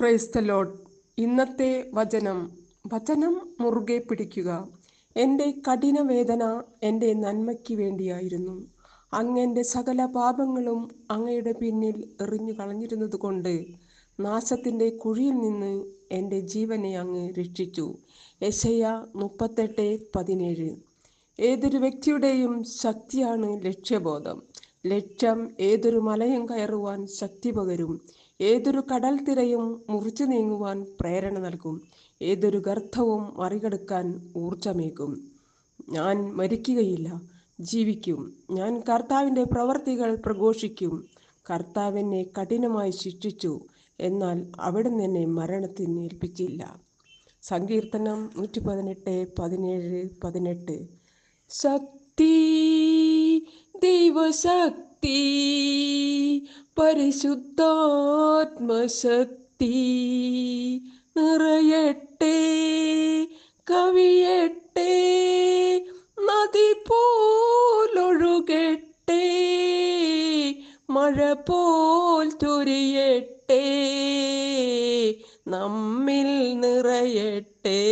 Praise the Lord. ഇന്നത്തെ വചനം മുറുകെ പിടിക്കുക. എൻ്റെ കഠിനവേദന എൻ്റെ നന്മയ്ക്ക് വേണ്ടിയായിരുന്നു. അങ്ങൻ്റെ സകല പാപങ്ങളും അങ്ങയുടെ പിന്നിൽ എറിഞ്ഞു കളഞ്ഞിരുന്നത് കൊണ്ട് നാശത്തിൻ്റെ കുഴിയിൽ നിന്ന് എൻ്റെ ജീവനെ അങ്ങ് രക്ഷിച്ചു. യെശയ്യാ 38:17. ഏതൊരു വ്യക്തിയുടെയും ശക്തിയാണ് ലക്ഷ്യബോധം. ലക്ഷ്യം ഏതൊരു മലയും കയറുവാൻ ശക്തി പകരും. ഏതൊരു കടൽ തിരയും മുറിച്ചു നീങ്ങുവാൻ പ്രേരണ നൽകും. ഏതൊരു ഗർത്തവും മറികടക്കാൻ ഊർജമേകും. ഞാൻ മരിക്കുകയില്ല, ജീവിക്കും. ഞാൻ കർത്താവിൻ്റെ പ്രവർത്തികൾ പ്രഘോഷിക്കും. കർത്താവ് എന്നെ കഠിനമായി ശിക്ഷിച്ചു, എന്നാൽ അവിടുന്ന് എന്നെ മരണത്തിന് ഏൽപ്പിച്ചില്ല. സങ്കീർത്തനം 118:17-18. ശക്തി, ദൈവശക്തി, പരിശുദ്ധാത്മശക്തി നിറയട്ടെ, കവിയട്ടെ, നദി പോലൊഴുകട്ടെ, മഴ പോൽ ചൊരിയട്ടെ, നമ്മിൽ നിറയട്ടെ.